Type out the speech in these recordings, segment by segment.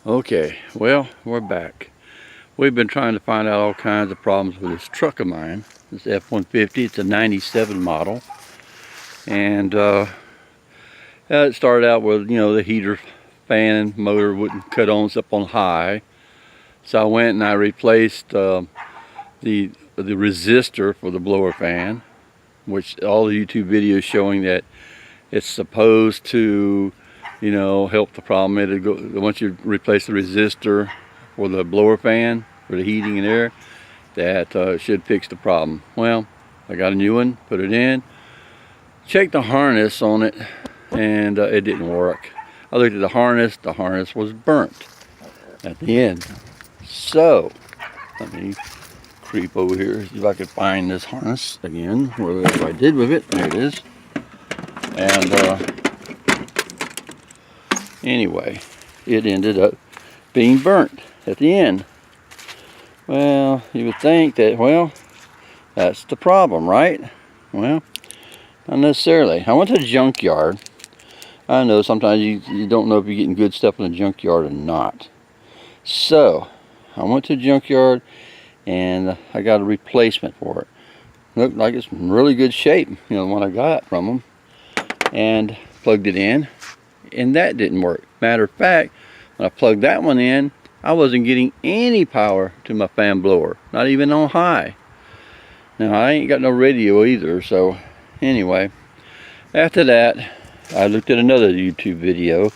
Okay, well, we're back. We've been trying to find out all kinds of problems with this truck of mine. This F-150, it's a 97 model. And it started out with, the heater fan motor wouldn't cut on, it's up on high. So I went and I replaced the resistor for the blower fan, which all the YouTube videos showing that it's supposed to, help the problem. Once you replace the resistor for the blower fan for the heating and air, that should fix the problem. Well, I got a new one, put it in, checked the harness on it, and it didn't work. I looked at the harness was burnt at the end. So let me creep over here, see if I can find this harness again, whatever I did with it. There it is. And anyway, it ended up being burnt at the end. Well, you would think that, well, that's the problem, right? Well, not necessarily. I went to the junkyard. I know sometimes you don't know if you're getting good stuff in the junkyard or not. So, I went to the junkyard and I got a replacement for it. Looked like it's in really good shape, the one I got from them. And plugged it in, and that didn't work. Matter of fact, when I plugged that one in, I wasn't getting any power to my fan blower, not even on high. Now, I ain't got no radio either, so anyway, after that, I looked at another YouTube video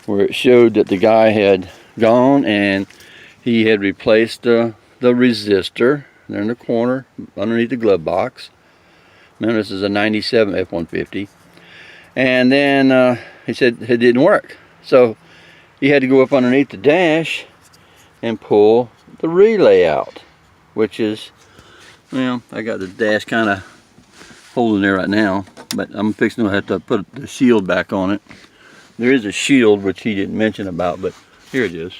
where it showed that the guy had gone and he had replaced the resistor there in the corner underneath the glove box. Remember, this is a 97 F-150. And then he said it didn't work. So he had to go up underneath the dash and pull the relay out, which is, well, I got the dash kind of holding there right now, but I'm fixing to have to put the shield back on it. There is a shield which he didn't mention about, but here it is.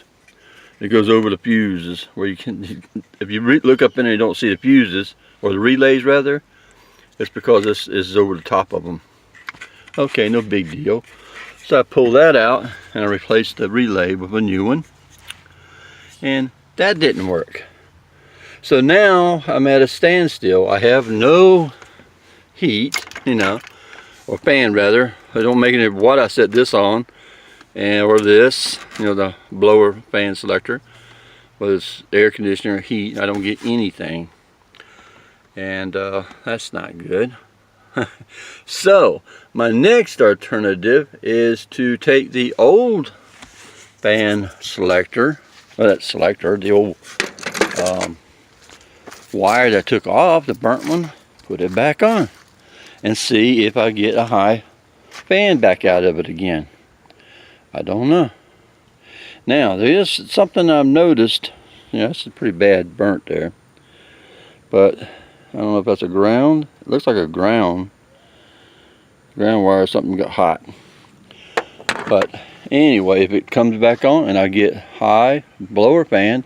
It goes over the fuses, where you can, if you look up in there, you don't see the fuses, or the relays rather, it's because this is over the top of them. Okay, no big deal. So I pulled that out and I replaced the relay with a new one, and that didn't work. So now I'm at a standstill. I have no heat, or fan rather. I don't make any of what I set this on, or this, the blower fan selector, was air conditioner, heat. I don't get anything, and that's not good. So my next alternative is to take the old fan selector, the old wire that I took off, the burnt one, put it back on and see if I get a high fan back out of it again. I don't know. Now there is something I've noticed. It's pretty bad burnt there, but I don't know if that's a ground. It looks like a ground wire, something got hot. But anyway, if it comes back on and I get high blower fan,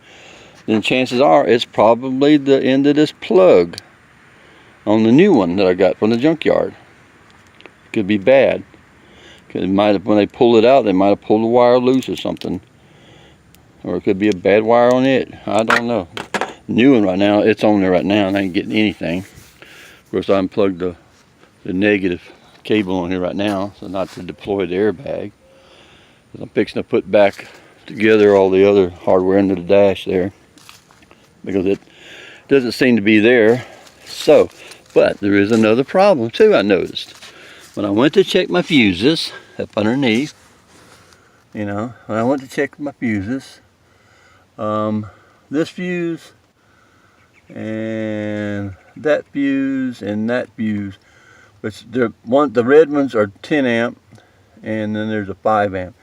then chances are it's probably the end of this plug on the new one that I got from the junkyard. It could be bad. It might have, when they pull it out, they might have pulled the wire loose or something. Or it could be a bad wire on it. I don't know. New one right now, it's on there right now and I ain't getting anything. Of course, I unplugged the negative cable on here right now, so not to deploy the airbag. I'm fixing to put back together all the other hardware into the dash there, because it doesn't seem to be there. So, but there is another problem too I noticed. When I went to check my fuses up underneath, when I went to check my fuses, this fuse and that fuse and that fuse, which the red ones are 10 amp, and then there's a 5 amp.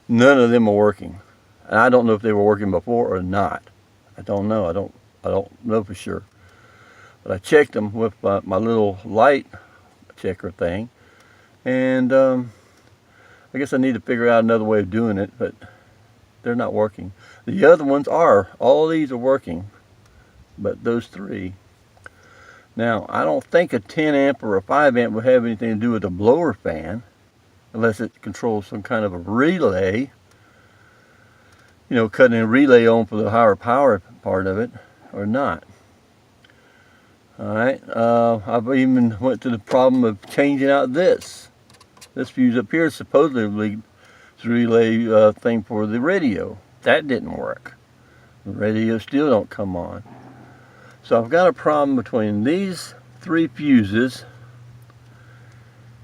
None of them are working, and I don't know if they were working before or not. I don't know. I don't know for sure. But I checked them with my little light checker thing, and I guess I need to figure out another way of doing it, but they're not working. The other ones are. All these are working, but those three. Now, I don't think a 10 amp or a 5 amp would have anything to do with a blower fan, unless it controls some kind of a relay. you know, cutting a relay on for the higher power part of it or not. Alright, I've even went to the problem of changing out this fuse up here, supposedly the relay thing for the radio. That didn't work. The radio still don't come on. So I've got a problem between these 3 fuses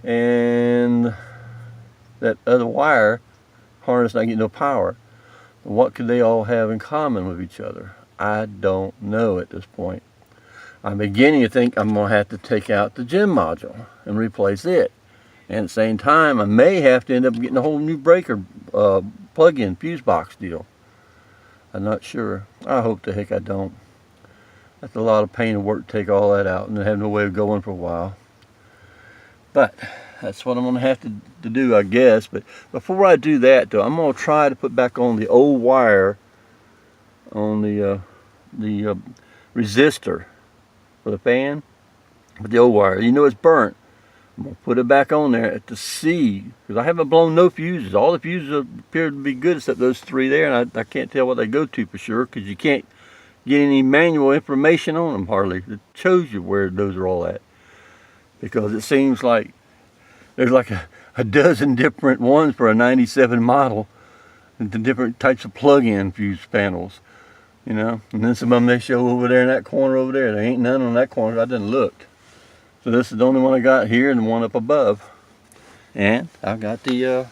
and that other wire harness not getting no power. What could they all have in common with each other? I don't know at this point. I'm beginning to think I'm going to have to take out the gym module and replace it. And at the same time, I may have to end up getting a whole new breaker plug-in fuse box deal. I'm not sure. I hope the heck I don't. That's a lot of pain and work to take all that out and then have no way of going for a while. But that's what I'm going to have to do, I guess. But before I do that, though, I'm going to try to put back on the old wire on the resistor for the fan. But the old wire, you know it's burnt. I'm going to put it back on there to see, because I haven't blown no fuses. All the fuses appear to be good except those 3 there, and I can't tell what they go to for sure, because you can't get any manual information on them hardly. It shows you where those are all at. Because it seems like there's like a dozen different ones for a 97 model, and the different types of plug-in fuse panels, you know. And then some of them they show over there in that corner over there. There ain't none on that corner. I didn't look. So this is the only one I got here and the one up above. And I've got the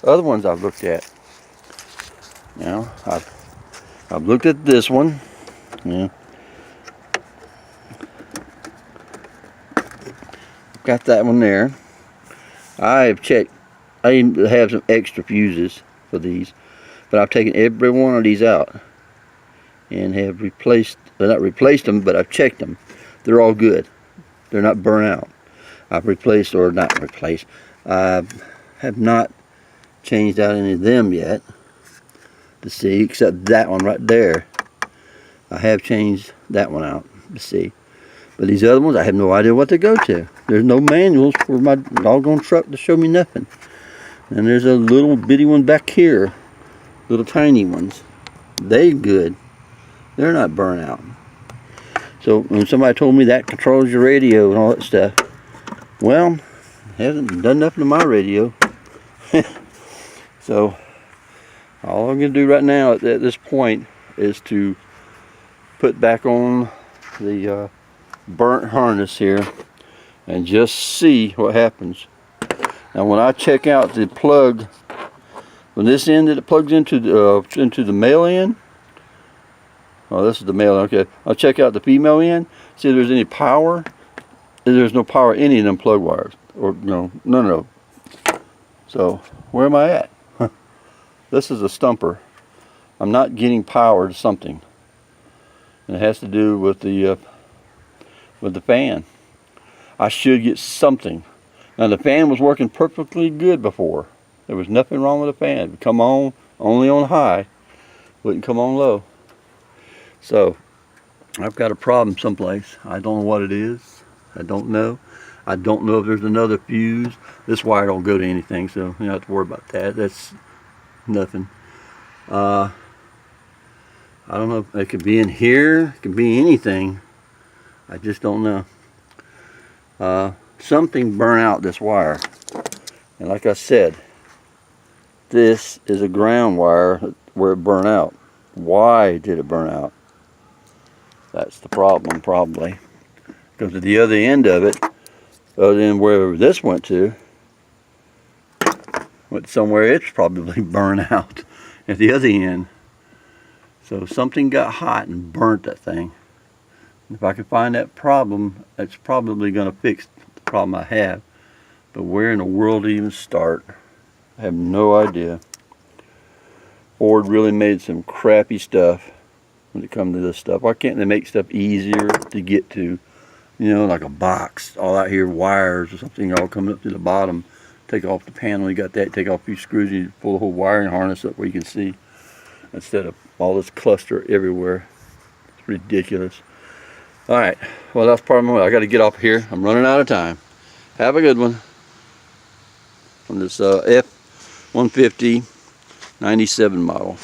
other ones I've looked at. Now I've looked at this one. Yeah. Got that one there. I've checked. I even have some extra fuses for these, but I've taken every one of these out and have replaced. Well, not replaced them, but I've checked them. They're all good. They're not burnt out. I've replaced, or not replaced. I have not changed out any of them yet to see, except that one right there. I have changed that one out to see. But these other ones, I have no idea what they go to. There's no manuals for my doggone truck to show me nothing. And there's a little bitty one back here. Little tiny ones. They good. They're not burnt out. So when somebody told me that controls your radio and all that stuff, well, it hasn't done nothing to my radio. So all I'm going to do right now at this point is to put back on the burnt harness here and just see what happens. Now when I check out the plug, when this end that it plugs into the male end, oh, this is the male end, okay, I'll check out the female end, see if there's any power. There's no power in any of them plug wires, or no. So where am I at? This is a stumper. I'm not getting power to something, and it has to do with the fan. I should get something. Now the fan was working perfectly good before. There was nothing wrong with the fan. It would come on only on high, wouldn't come on low. So I've got a problem someplace. I don't know what it is. I don't know. I don't know if there's another fuse. This wire don't go to anything, so you don't have to worry about that. That's nothing. I don't know. It could be in here. It could be anything. I just don't know. Something burned out this wire. And like I said, this is a ground wire where it burned out. Why did it burn out? That's the problem, probably. Because at the other end of it, other than wherever this went somewhere it's probably burned out at the other end. So something got hot and burnt that thing. If I can find that problem, it's probably going to fix the problem I have. But where in the world to even start? I have no idea. Ford really made some crappy stuff when it comes to this stuff. Why can't they make stuff easier to get to? You know, like a box, all out here, wires or something all coming up to the bottom. Take off the panel, you got that, take off a few screws, and you pull the whole wiring harness up where you can see. Instead of all this cluster everywhere. It's ridiculous. Alright, well that's part of my way. I got to get off here. I'm running out of time. Have a good one. From this F150 97 model.